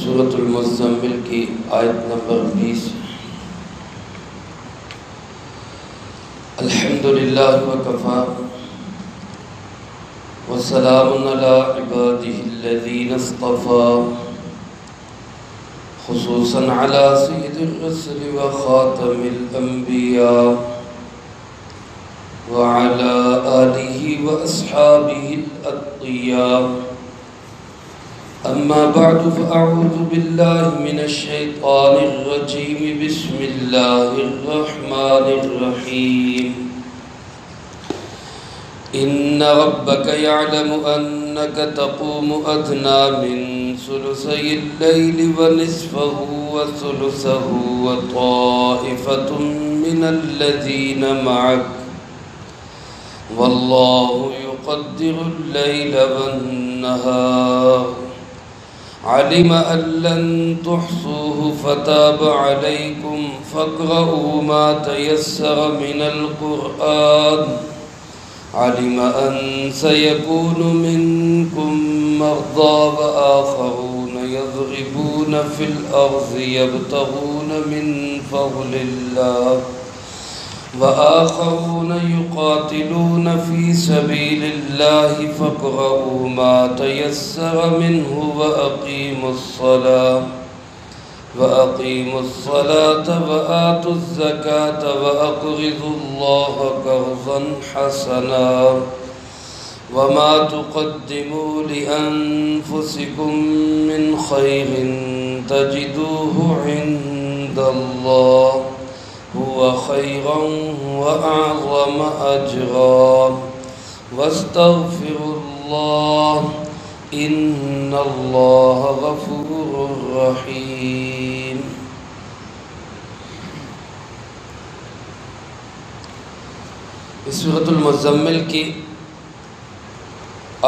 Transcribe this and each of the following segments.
سورۃ المزمل کی آیت نمبر 20۔ الحمدللہ وکفی وسلام علی عبادہ الذین اصطفی، خصوصاً علی سید الرسل وخاتم الانبیاء وعلى آلہ واصحابہ الاتقیاء۔ اما بعد فاعوذ باللہ من الشیطان الرجیم، بسم اللہ الرحمن الرحیم۔ ان ربک یعلم انک تقوم ادنی من ثلثی اللیل ونصفہ وثلثہ وطائفۃ من الذین معک، واللہ یقدر اللیل والنہار، علم ان لن تحصوه فتاب عليكم فاقرؤوا ما تيسر من القرآن، علم ان سيكون منكم مرضى وآخرون يضربون في الأرض يبتغون من فضل الله، وآخرون يقاتلون في سبيل الله، فاقرؤوا ما تيسر منه وأقيموا الصلاة وآتوا الزكاة وأقرضوا الله قرضا حسنا، وما تقدموا لأنفسكم من خير تجدوه عند الله هو خيرا وأعظم أجرا، واستغفروا الله إن الله غفور رحيم۔ اس سورۃ المزمل کی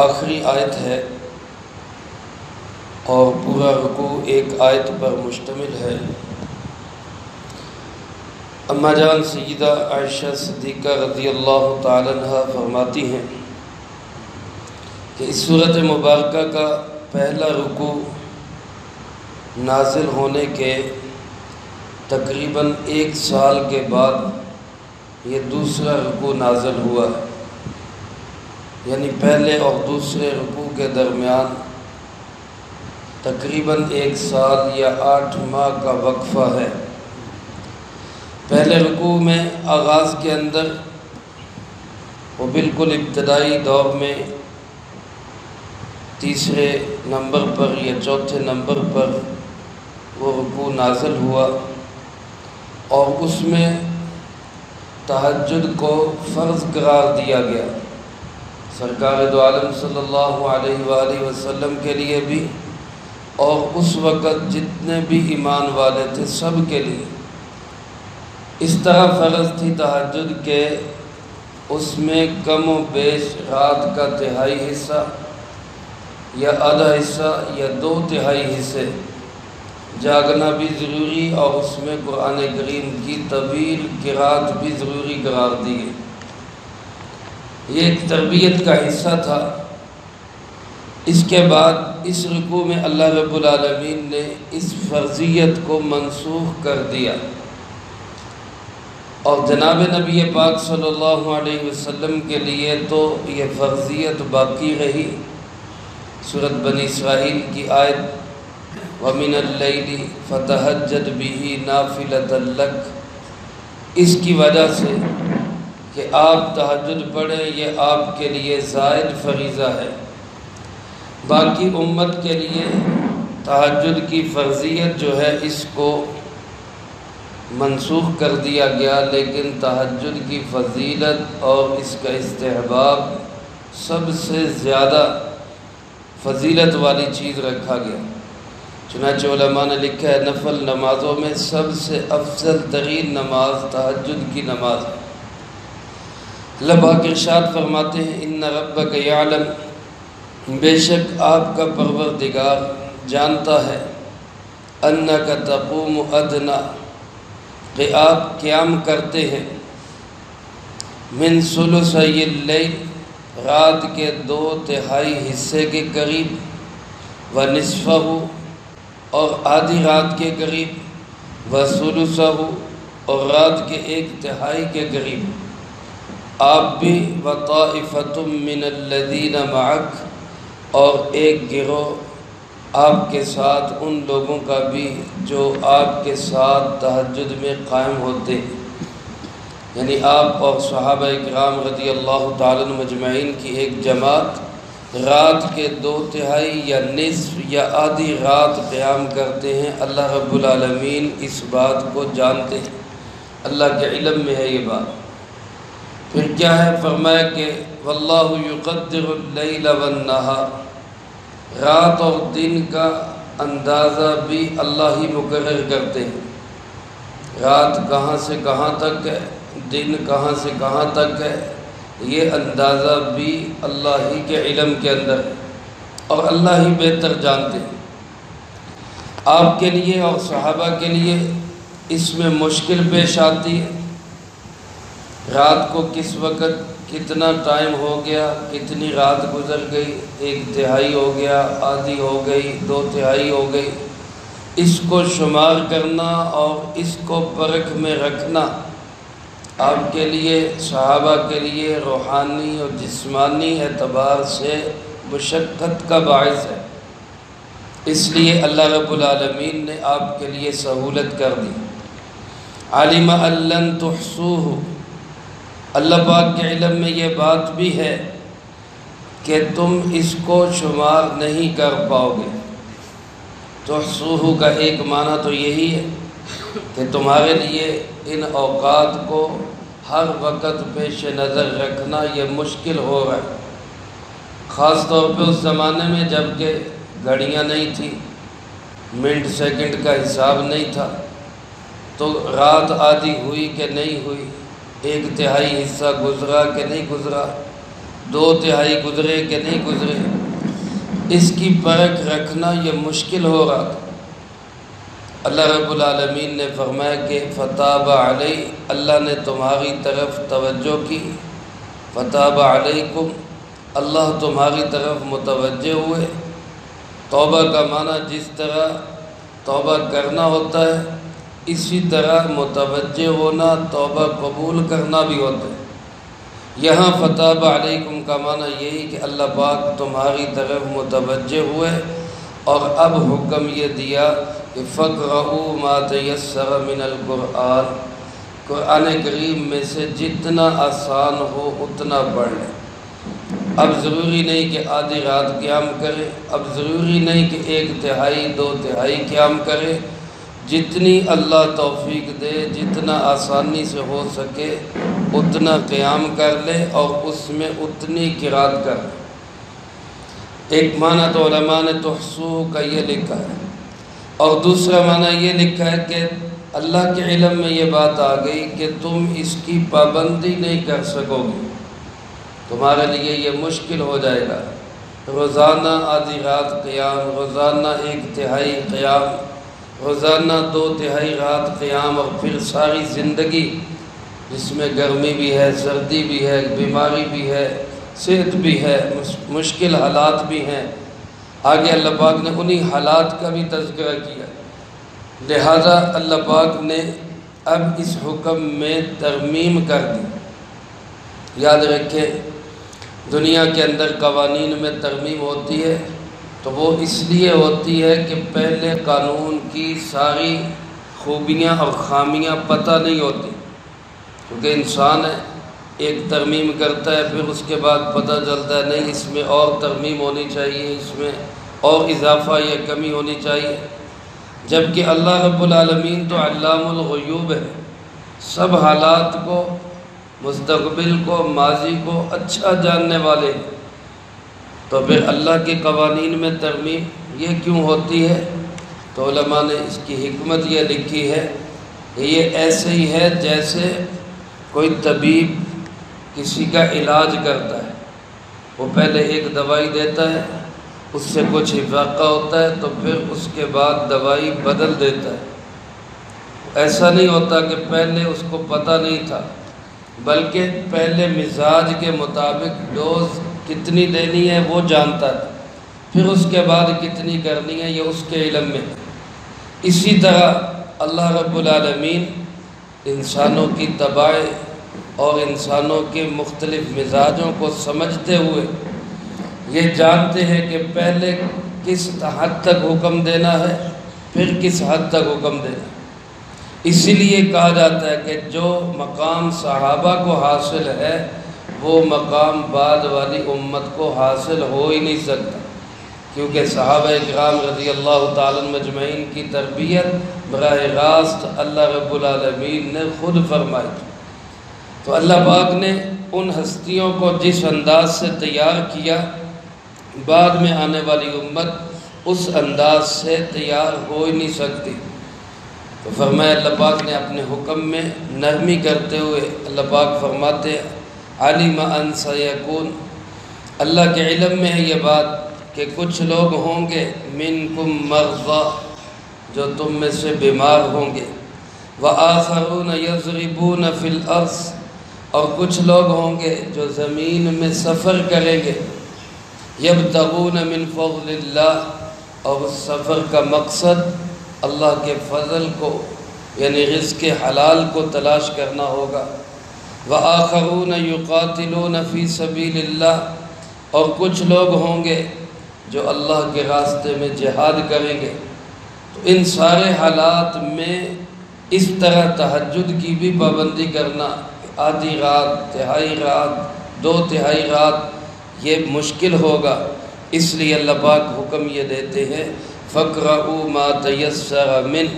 آخری آیت ہے اور پورا رکوع ایک آیت پر مشتمل ہے۔ اما جان سیدہ عائشہ صدیقہ رضی اللہ تعالی عنہ فرماتی ہیں کہ اس سورۃ مبارکہ کا پہلا رکوع نازل ہونے کے تقریباً 1 سال کے بعد یہ دوسرا رکوع نازل ہوا ہے، یعنی پہلے اور دوسرے رکوع کے درمیان تقریباً 1 سال یا 8 ماہ کا وقفہ ہے۔ پہلے رکوع میں آغاز کے اندر وہ بالکل ابتدائی دور میں تیسرے نمبر پر یا چوتھے نمبر پر وہ رکوع نازل ہوا، اور اس میں تہجد کو فرض قرار دیا گیا سرکار دو عالم صلی اللہ علیہ وآلہ وسلم کے لیے بھی، اور اس وقت جتنے بھی ایمان والے تھے سب کے لیے۔ اس طرح فرض تھی تہجد کہ اس میں کم و بیش رات کا تہائی حصہ یا آدھا حصہ یا 2/3 حصے جاگنا بھی ضروری، اور اس میں قرآن کریم کی طویل قرات بھی ضروری قرار دی گئی۔ یہ ایک تربیت کا حصہ تھا۔ اس کے بعد اس رکوع میں اللہ رب العالمین نے اس فرضیت کو منسوخ کر دیا، اور جناب نبی پاک صلی اللہ علیہ وسلم کے لیے تو یہ فرضیت باقی رہی۔ سورۃ بنی اسرائیل کی آیت وَمِنَ اللَّيْلِ فَتَهَجَّدْ بِهِ نَافِلَةً لَكَ، اس کی وجہ سے کہ آپ تہجد پڑھیں یہ آپ کے لیے زائد فریضہ ہے۔ باقی امت کے لیے تہجد کی فرضیت جو ہے اس کو منسوخ کر دیا گیا، لیکن تہجد کی فضیلت اور اس کا استحباب سب سے زیادہ فضیلت والی چیز رکھا گیا۔ چنانچہ علماء نے لکھا ہے نفل نمازوں میں سب سے افضل ترین نماز تہجد کی نماز ہے۔ اللہ پاک ارشاد فرماتے ہیں ان ربک یعلم، بے شک آپ کا پروردگار جانتا ہے، انک تقوم ادنی، کہ آپ قیام کرتے ہیں، من ثلثی اللیل، رات کے 2/3 حصے کے قریب، ونصفہ، اور آدھی رات کے قریب، وثلثہ، اور رات کے 1/3 کے قریب آپ بھی، وطائفۃ من الذین معک، اور ایک گروہ آپ کے ساتھ ان لوگوں کا بھی جو آپ کے ساتھ تہجد میں قائم ہوتے ہیں، یعنی آپ اور صحابہ کرام رضی اللہ تعالیٰ عنہم مجمعین کی ایک جماعت رات کے 2/3 یا نصف یا آدھی رات قیام کرتے ہیں۔ اللہ رب العالمین اس بات کو جانتے ہیں، اللہ کے علم میں ہے یہ بات۔ پھر کیا ہے؟ فرمایا کہ واللہ یقدر اللیل والنہار، رات اور دن کا اندازہ بھی اللہ ہی مقرر کرتے ہیں۔ رات کہاں سے کہاں تک ہے، دن کہاں سے کہاں تک ہے، یہ اندازہ بھی اللہ ہی کے علم کے اندر ہے، اور اللہ ہی بہتر جانتے ہیں۔ آپ کے لیے اور صحابہ کے لیے اس میں مشکل پیش آتی ہے، رات کو کس وقت کتنا ٹائم ہو گیا، کتنی رات گزر گئی، 1/3 ہو گیا، آدھی ہو گئی، 2/3 ہو گئی، اس کو شمار کرنا اور اس کو پرکھ میں رکھنا آپ کے لیے، صحابہ کے لیے روحانی اور جسمانی اعتبار سے مشقت کا باعث ہے۔ اس لیے اللہ رب العالمین نے آپ کے لیے سہولت کر دی۔ علم ان لن تحصوہ، اللہ پاک کے علم میں یہ بات بھی ہے کہ تم اس کو شمار نہیں کر پاؤ گے۔ تحصوہ کا ایک معنی تو یہی ہے کہ تمہارے لیے ان اوقات کو ہر وقت پیش نظر رکھنا یہ مشکل ہو رہا ہے، خاص طور پہ اس زمانے میں جب کہ گھڑیاں نہیں تھی، منٹ سیکنڈ کا حساب نہیں تھا، تو رات آدھی ہوئی کہ نہیں ہوئی، 1/3 حصہ گزرا کہ نہیں گزرا، 2/3 گزرے کہ نہیں گزرے، اس کی پرکھ رکھنا یہ مشکل ہو رہا تھا۔ اللہ رب العالمین نے فرمایا کہ فتاب علیہ، اللہ نے تمہاری طرف توجہ کی، فتاب علیکم، اللہ تمہاری طرف متوجہ ہوئے۔ توبہ کا معنی جس طرح توبہ کرنا ہوتا ہے، اسی طرح متوجہ ہونا، توبہ قبول کرنا بھی ہوتا ہے۔ یہاں فتاب علیکم کا معنی یہی کہ اللہ پاک تمہاری طرف متوجہ ہوئے، اور اب حکم یہ دیا کہ فَقْرَؤُوا مَا تَيَسَّرَ مِنَ الْقُرْآنِ، قرآن کریم میں سے جتنا آسان ہو اتنا پڑھ لیں۔ اب ضروری نہیں کہ آدھی رات قیام کرے، اب ضروری نہیں کہ 1/3 2/3 قیام کرے، جتنی اللہ توفیق دے، جتنا آسانی سے ہو سکے اتنا قیام کر لے، اور اس میں اتنی قرات کر لے۔ ایک معنی تو علماء نے تحصوہ کا یہ لکھا ہے، اور دوسرا معنی یہ لکھا ہے کہ اللہ کے علم میں یہ بات آ گئی کہ تم اس کی پابندی نہیں کر سکو گے، تمہارے لیے یہ مشکل ہو جائے گا۔ روزانہ آدھی رات قیام، روزانہ 1/3 قیام، روزانہ 2/3 رات قیام، اور پھر ساری زندگی جس میں گرمی بھی ہے، سردی بھی ہے، بیماری بھی ہے، صحت بھی ہے، مشکل حالات بھی ہیں۔ آگے اللہ پاک نے انہی حالات کا بھی تذکرہ کیا، لہذا اللہ پاک نے اب اس حکم میں ترمیم کر دی۔ یاد رکھیں، دنیا کے اندر قوانین میں ترمیم ہوتی ہے تو وہ اس لیے ہوتی ہے کہ پہلے قانون کی ساری خوبیاں اور خامیاں پتہ نہیں ہوتی، کیونکہ انسان ہے، ایک ترمیم کرتا ہے، پھر اس کے بعد پتہ چلتا ہے نہیں اس میں اور ترمیم ہونی چاہیے، اس میں اور اضافہ یا کمی ہونی چاہیے، جبکہ اللہ رب العالمین تو علام الغیوب ہے، سب حالات کو، مستقبل کو، ماضی کو اچھا جاننے والے ہیں۔ تو پھر اللہ کے قوانین میں ترمیم یہ کیوں ہوتی ہے؟ تو علماء نے اس کی حکمت یہ لکھی ہے کہ یہ ایسے ہی ہے جیسے کوئی طبیب کسی کا علاج کرتا ہے، وہ پہلے ایک دوائی دیتا ہے، اس سے کچھ افاقہ ہوتا ہے تو پھر اس کے بعد دوائی بدل دیتا ہے۔ ایسا نہیں ہوتا کہ پہلے اس کو پتہ نہیں تھا، بلکہ پہلے مزاج کے مطابق ڈوز کتنی دینی ہے وہ جانتا ہے، پھر اس کے بعد کتنی کرنی ہے یہ اس کے علم میں۔ اسی طرح اللہ رب العالمین انسانوں کی طباع اور انسانوں کے مختلف مزاجوں کو سمجھتے ہوئے یہ جانتے ہیں کہ پہلے کس حد تک حکم دینا ہے، پھر کس حد تک حکم دینا ہے۔ اسی لیے کہا جاتا ہے کہ جو مقام صحابہ کو حاصل ہے وہ مقام بعد والی امت کو حاصل ہو ہی نہیں سکتا، کیونکہ صحابہ اکرام رضی اللہ تعالیٰ مجمعین کی تربیت براہ راست اللہ رب العالمین نے خود فرمائی۔ تو اللہ پاک نے ان ہستیوں کو جس انداز سے تیار کیا، بعد میں آنے والی امت اس انداز سے تیار ہو ہی نہیں سکتی۔ تو فرمایا اللہ پاک نے اپنے حکم میں نرمی کرتے ہوئے، اللہ پاک فرماتے علم ان سیکون، اللہ کے علم میں ہے یہ بات کہ کچھ لوگ ہوں گے منکم مرضی، جو تم میں سے بیمار ہوں گے، وآخرون یضربون فی الارض، اور کچھ لوگ ہوں گے جو زمین میں سفر کریں گے، یبتغون من فضل اللہ، اور اس سفر کا مقصد اللہ کے فضل کو یعنی رزق حلال کو تلاش کرنا ہوگا، وآخرون یقاتلون فی سبیل اللہ، اور کچھ لوگ ہوں گے جو اللہ کے راستے میں جہاد کریں گے۔ تو ان سارے حالات میں اس طرح تہجد کی بھی پابندی کرنا، آدھی رات، تہائی رات، 2/3 رات، یہ مشکل ہوگا۔ اس لیے اللہ پاک حکم یہ دیتے ہیں فَقْرَؤُوا مَا تَيَسَّرَ مِنْ،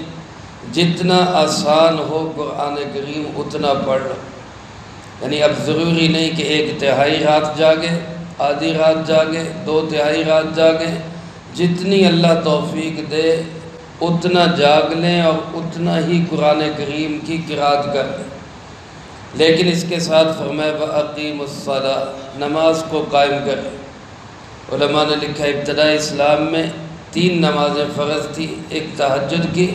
جتنا آسان ہو قرآن کریم اتنا پڑھ لو۔ یعنی اب ضروری نہیں کہ 1/3 رات جاگے، آدھی رات جاگے، 2/3 رات جاگے، جتنی اللہ توفیق دے اتنا جاگ لیں اور اتنا ہی قرآن کریم کی قرأت کر لیں۔ لیکن اس کے ساتھ فرمایا وَأَقِيمُوا الصَّلَاةَ، نماز کو قائم کریں۔ علماء نے لکھا ابتدائی اسلام میں 3 نمازیں فرض تھی، ایک تہجد کی،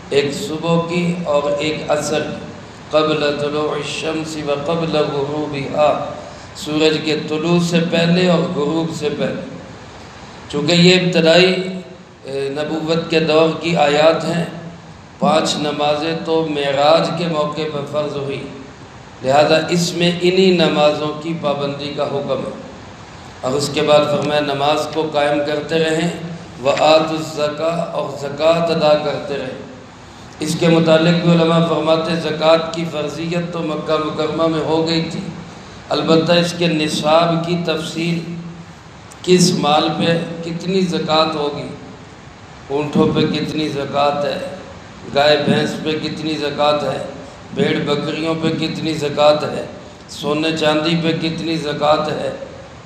ایک صبح کی اور ایک عصر کی، قبل طلوع الشمس و قبل غروبها، سورج کے طلوع سے پہلے اور غروب سے پہلے۔ چونکہ یہ ابتدائی نبوت کے دور کی آیات ہیں، 5 نمازیں تو معراج کے موقع پر فرض ہوئی، لہذا اس میں انہی نمازوں کی پابندی کا حکم ہے۔ اور اس کے بعد فرمایا نماز کو قائم کرتے رہیں، وآتوا الزکاۃ، اور زکوٰۃ ادا کرتے رہیں۔ اس کے متعلق بھی علماء فرماتے ہیں زکوٰۃ کی فرضیت تو مکہ مکرمہ میں ہو گئی تھی، البتہ اس کے نصاب کی تفصیل، کس مال پہ کتنی زکوٰۃ ہوگی، اونٹوں پہ کتنی زکوٰۃ ہے، گائے بھینس پہ کتنی زکوٰۃ ہے، بھیڑ بکریوں پہ کتنی زکوٰۃ ہے، سونے چاندی پہ کتنی زکوٰۃ ہے،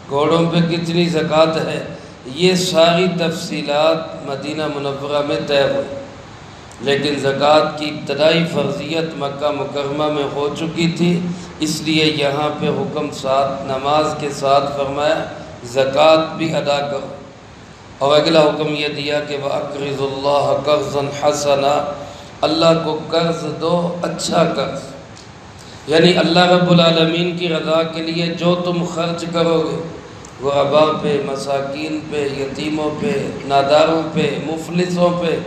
گھوڑوں پہ کتنی زکوٰۃ ہے، یہ ساری تفصیلات مدینہ منورہ میں طے ہوئی۔ لیکن زکوٰۃ کی ابتدائی فرضیت مکہ مکرمہ میں ہو چکی تھی، اس لیے یہاں پہ حکم ساتھ نماز کے ساتھ فرمایا زکوٰۃ بھی ادا کرو۔ اور اگلا حکم یہ دیا کہ وَأَقْرِضُوا اللَّهَ قَرْضًا حَسَنًا، اللہ کو قرض دو، اچھا قرض، یعنی اللہ رب العالمین کی رضا کے لیے جو تم خرچ کرو گے، غرباء پہ، مساکین پہ، یتیموں پہ، ناداروں پہ، مفلسوں پہ،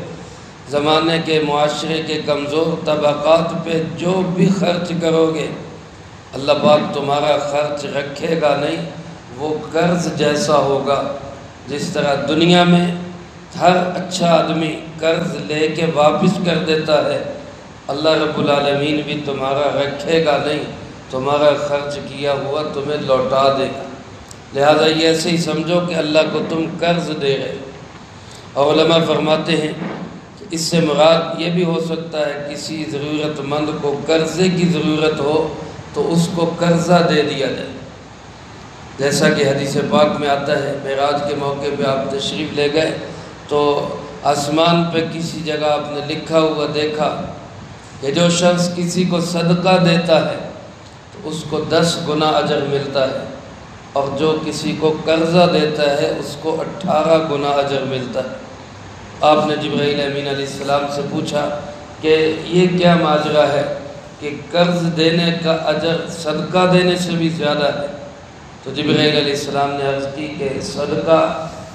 زمانے کے معاشرے کے کمزور طبقات پہ جو بھی خرچ کرو گے، اللہ پاک تمہارا خرچ رکھے گا نہیں، وہ قرض جیسا ہوگا۔ جس طرح دنیا میں ہر اچھا آدمی قرض لے کے واپس کر دیتا ہے، اللہ رب العالمین بھی تمہارا رکھے گا نہیں، تمہارا خرچ کیا ہوا تمہیں لوٹا دے گا۔ لہذا یہ ایسے ہی سمجھو کہ اللہ کو تم قرض دے رہے۔ اور علماء فرماتے ہیں کہ اس سے مراد یہ بھی ہو سکتا ہے کسی ضرورت مند کو قرضے کی ضرورت ہو تو اس کو قرضہ دے دیا جائے، جیسا کہ حدیث پاک میں آتا ہے معراج کے موقع پہ آپ تشریف لے گئے تو آسمان پہ کسی جگہ آپ نے لکھا ہوا دیکھا کہ جو شخص کسی کو صدقہ دیتا ہے تو اس کو 10 گنا اجر ملتا ہے، اور جو کسی کو قرضہ دیتا ہے اس کو 18 گنا اجر ملتا ہے۔ آپ نے جبرائیل امین علیہ السلام سے پوچھا کہ یہ کیا ماجرا ہے کہ قرض دینے کا اجر صدقہ دینے سے بھی زیادہ ہے؟ تو جبرائیل علیہ السلام نے عرض کی کہ صدقہ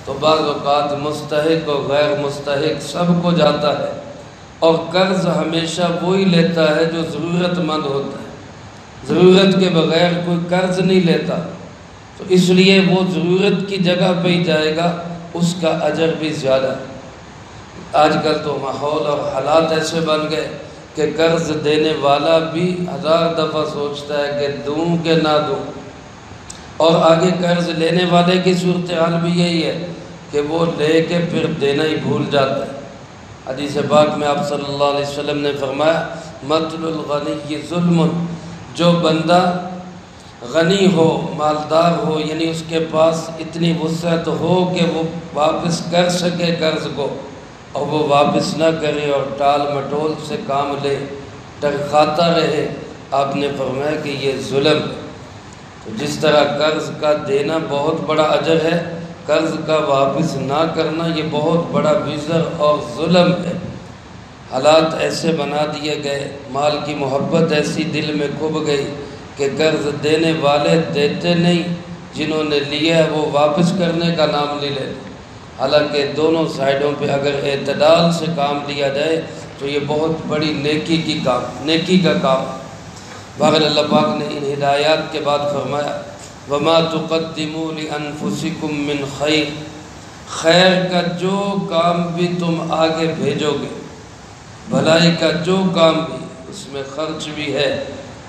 تو بعض اوقات مستحق و غیر مستحق سب کو جاتا ہے، اور قرض ہمیشہ وہی لیتا ہے جو ضرورت مند ہوتا ہے، ضرورت کے بغیر کوئی قرض نہیں لیتا، تو اس لیے وہ ضرورت کی جگہ پہ ہی جائے گا، اس کا اجر بھی زیادہ ہے۔ آج کل تو ماحول اور حالات ایسے بن گئے کہ قرض دینے والا بھی 1000 دفعہ سوچتا ہے کہ دوں کہ نہ دوں، اور آگے قرض لینے والے کی صورتحال بھی یہی ہے کہ وہ لے کے پھر دینا ہی بھول جاتا ہے۔ حدیث پاک میں آپ صلی اللہ علیہ وسلم نے فرمایا مطل الغنی ظلم، جو بندہ غنی ہو، مالدار ہو، یعنی اس کے پاس اتنی وسعت ہو کہ وہ واپس کر سکے قرض کو، اور وہ واپس نہ کرے اور ٹال مٹول سے کام لے، ڈرکھاتا رہے، آپ نے فرمایا کہ یہ ظلم ہے۔ تو جس طرح قرض کا دینا بہت بڑا اجر ہے، قرض کا واپس نہ کرنا یہ بہت بڑا وزر اور ظلم ہے۔ حالات ایسے بنا دیے گئے، مال کی محبت ایسی دل میں کھب گئی کہ قرض دینے والے دیتے نہیں، جنہوں نے لیا ہے وہ واپس کرنے کا نام نہیں لیتے۔ حالانکہ دونوں سائیڈوں پہ اگر اعتدال سے کام لیا جائے تو یہ بہت بڑی نیکی کا کام ہے۔ بہرحال اللہ پاک نے ان ہدایات کے بعد فرمایا وَمَا تُقَدِّمُوا لِأَنفُسِكُم مِّن خَيْرٍ، خیر کا جو کام بھی تم آگے بھیجو گے، بھلائی کا جو کام بھی، اس میں خرچ بھی ہے،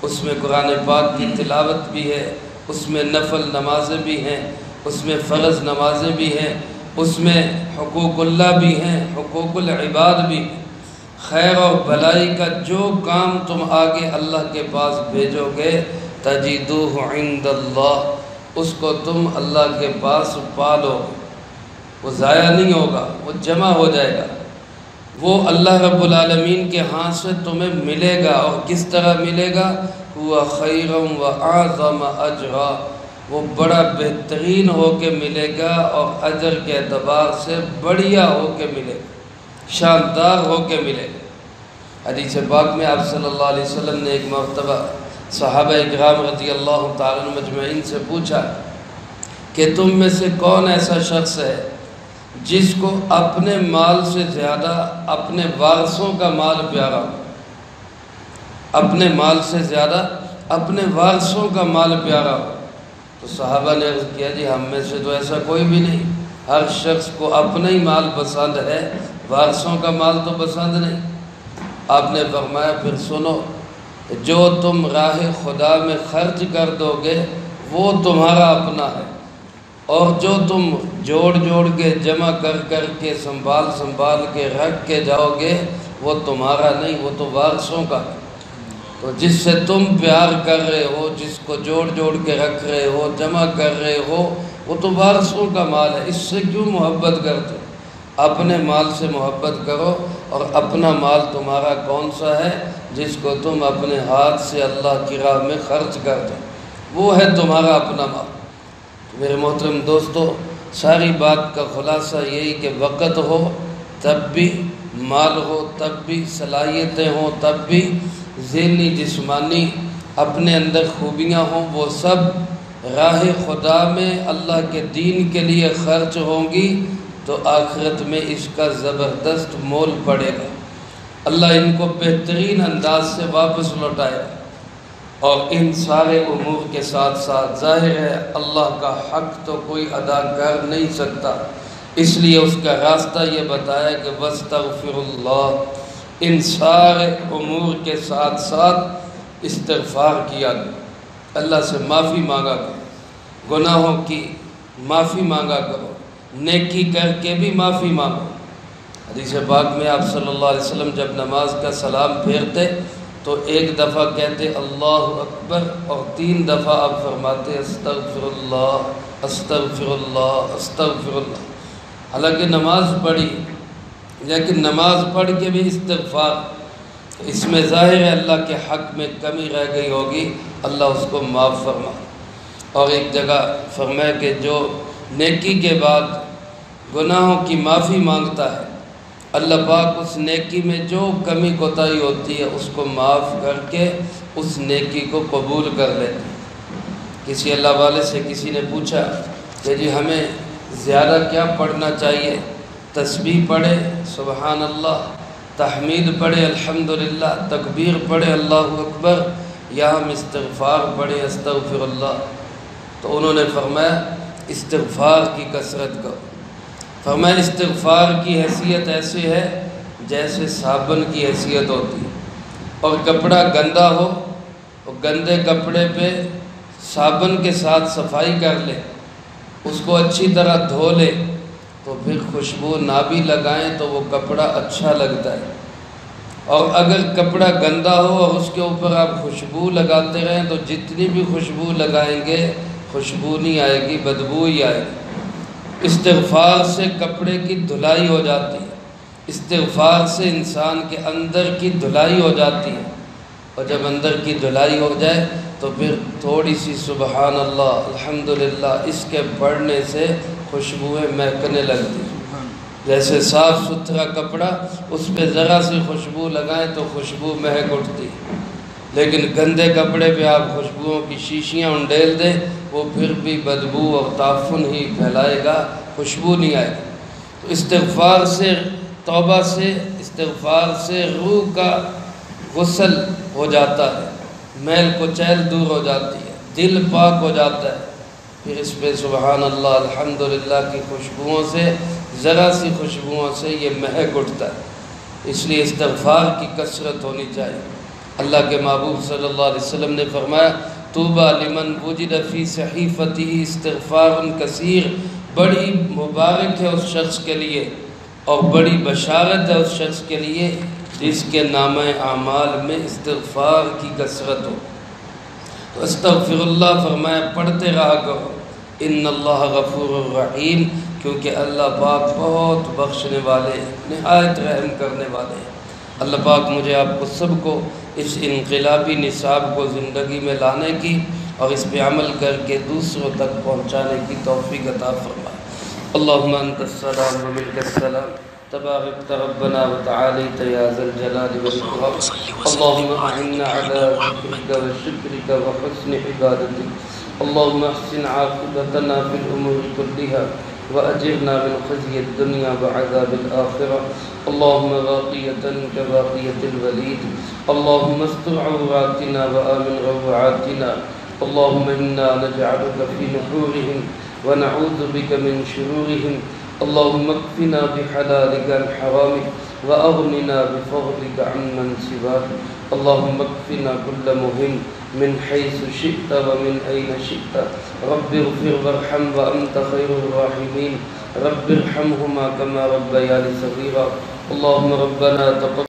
اس میں قرآن پاک کی تلاوت بھی ہے، اس میں نفل نمازیں بھی ہیں، اس میں فرض نمازیں بھی ہیں، اس میں حقوق اللہ بھی ہیں، حقوق العباد بھی ہیں۔ خیر و بھلائی کا جو کام تم آگے اللہ کے پاس بھیجو گے تجدوہ عند اللہ، اس کو تم اللہ کے پاس پالو گے، وہ ضائع نہیں ہوگا، وہ جمع ہو جائے گا، وہ اللہ رب العالمین کے ہاں سے تمہیں ملے گا۔ اور کس طرح ملے گا؟ هو خیر و اعظم اجرا، وہ بڑا بہترین ہو کے ملے گا اور اجر کے اعتبار سے بڑھیا ہو کے ملے گا، شاندار ہو کے ملے گا۔ حدیث پاک میں آپ صلی اللہ علیہ وسلم نے ایک مرتبہ صحابہ اکرام رضی اللہ تعالیٰ مجمعین سے پوچھا کہ تم میں سے کون ایسا شخص ہے جس کو اپنے مال سے زیادہ اپنے وارثوں کا مال پیارا ہو؟ اپنے مال سے زیادہ اپنے وارثوں کا مال پیارا ہو؟ تو صحابہ نے عرض کیا جی ہم میں سے تو ایسا کوئی بھی نہیں، ہر شخص کو اپنا ہی مال پسند ہے، وارثوں کا مال تو پسند نہیں۔ آپ نے فرمایا پھر سنو، جو تم راہ خدا میں خرچ کر دو گے وہ تمہارا اپنا ہے، اور جو تم جوڑ جوڑ کے جمع کر کر کے سنبھال کے رکھ کے جاؤ گے وہ تمہارا نہیں، وہ تو وارثوں کا ہے۔ تو جس سے تم پیار کر رہے ہو، جس کو جوڑ جوڑ کے رکھ رہے ہو، جمع کر رہے ہو، وہ تو وارثوں کا مال ہے، اس سے کیوں محبت کرتے ہو؟ اپنے مال سے محبت کرو، اور اپنا مال تمہارا کون سا ہے؟ جس کو تم اپنے ہاتھ سے اللہ کی راہ میں خرچ کرتے ہو، وہ ہے تمہارا اپنا مال۔ میرے محترم دوستو، ساری بات کا خلاصہ یہی کہ وقت ہو تب بھی، مال ہو تب بھی، صلاحیتیں ہوں تب بھی، ذہنی جسمانی اپنے اندر خوبیاں ہوں، وہ سب راہ خدا میں اللہ کے دین کے لیے خرچ ہوں گی تو آخرت میں اس کا زبردست مول پڑے گا۔ اللہ ان کو بہترین انداز سے واپس لوٹائے گا، اور ان سارے امور کے ساتھ ساتھ ظاہر ہے اللہ کا حق تو کوئی ادا کر نہیں سکتا، اس لیے اس کا راستہ یہ بتایا کہ وَاسْتَغْفِرُ اللَّهِ، ان سارے امور کے ساتھ ساتھ استغفار کیا کرو، اللہ سے معافی مانگا کرو، گناہوں کی معافی مانگا کرو، نیکی کر کے بھی معافی مانگو۔ حدیث پاک میں آپ صلی اللہ علیہ وسلم جب نماز کا سلام پھیرتے تو ایک دفعہ کہتے اللہ اکبر، اور 3 دفعہ آپ فرماتے استغفر اللہ استغفر اللہ استغفر اللہ۔ حالانکہ نماز پڑھی، لیکن نماز پڑھ کے بھی استغفار، اس میں ظاہر ہے اللہ کے حق میں کمی رہ گئی ہوگی، اللہ اس کو معاف فرما۔ اور ایک جگہ فرمایا کہ جو نیکی کے بعد گناہوں کی معافی مانگتا ہے، اللہ پاک اس نیکی میں جو کمی کوتاہی ہوتی ہے اس کو معاف کر کے اس نیکی کو قبول کر لیتے ہیں۔ کسی اللہ والے سے کسی نے پوچھا کہ جی ہمیں زیادہ کیا پڑھنا چاہیے؟ تسبیح پڑھے سبحان اللہ، تحمید پڑھے الحمدللہ، تکبیر پڑھے اللہ اکبر، یا ہم استغفار پڑھے استغفر اللہ؟ تو انہوں نے فرمایا استغفار کی کثرت کرو۔ فرمایا استغفار کی حیثیت ایسے ہے جیسے صابن کی حیثیت ہوتی ہے، اور کپڑا گندا ہو تو گندے کپڑے پہ صابن کے ساتھ صفائی کر لے، اس کو اچھی طرح دھو لے، تو پھر خوشبو نہ بھی لگائیں تو وہ کپڑا اچھا لگتا ہے۔ اور اگر کپڑا گندا ہو اور اس کے اوپر آپ خوشبو لگاتے رہیں تو جتنی بھی خوشبو لگائیں گے خوشبو نہیں آئے گی، بدبو ہی آئے گی۔ استغفار سے کپڑے کی دھلائی ہو جاتی ہے، استغفار سے انسان کے اندر کی دھلائی ہو جاتی ہے، اور جب اندر کی دھلائی ہو جائے تو پھر تھوڑی سی سبحان اللہ الحمدللہ اس کے پڑھنے سے خوشبوئیں مہکنے لگتی ہیں۔ جیسے صاف ستھرا کپڑا، اس پہ ذرا سی خوشبو لگائیں تو خوشبو مہک اٹھتی، لیکن گندے کپڑے پہ آپ خوشبوؤں کی شیشیاں انڈیل دیں وہ پھر بھی بدبو اور تعفن ہی پھیلائے گا، خوشبو نہیں آئے گی۔ تو استغفار سے، توبہ سے، استغفار سے روح کا غسل ہو جاتا ہے، میل کچیل دور ہو جاتی ہے، دل پاک ہو جاتا ہے۔ پھر اس پہ سبحان اللہ الحمدللہ کی خوشبوؤں سے، ذرا سی خوشبوؤں سے یہ مہک اٹھتا ہے۔ اس لیے استغفار کی کثرت ہونی چاہیے۔ اللہ کے محبوب صلی اللہ علیہ وسلم نے فرمایا طوبیٰ لمن وجد فی صحیفتہ استغفار کثیر، بڑی مبارک ہے اس شخص کے لیے اور بڑی بشارت ہے اس شخص کے لیے جس کے نامہ اعمال میں استغفار کی کثرت ہو۔ تو استغفر اللہ فرمایا پڑھتے رہا کرو، ان اللہ غفور الرحیم، کیونکہ اللہ پاک بہت بخشنے والے، نہایت رحم کرنے والے ہیں۔ اللہ پاک مجھے آپ کو سب کو اس انقلابی نصاب کو زندگی میں لانے کی اور اس پہ عمل کر کے دوسروں تک پہنچانے کی توفیق عطا فرمائے۔ اللہم انت السلام و منک السلام، تبارکت ربنا و تعالیت یا ذا الجلال والاکرام۔ اللہم اعنا علی ذکرک و شکرک و حسن عبادتک۔ اللہم احسن عاقبتنا فی الامور کلہا وأجرنا من خزي الدنيا وعذاب الآخرة۔ اللهم باقية كباقية الوليد، اللهم استر عوراتنا وآمن روعاتنا، اللهم إنا نجعلك في نحورهم ونعوذ بك من شرورهم، اللهم اكفنا بحلالك عن حرامك وأغننا بفضلك عمن سواك، اللهم اكفنا كل مهم من حيث شئت ومن أين شئت، رب اغفر وارحم وأنت خير الراحمين، رب ارحمهما كما ربياني صغيرا، اللهم ربنا تقبل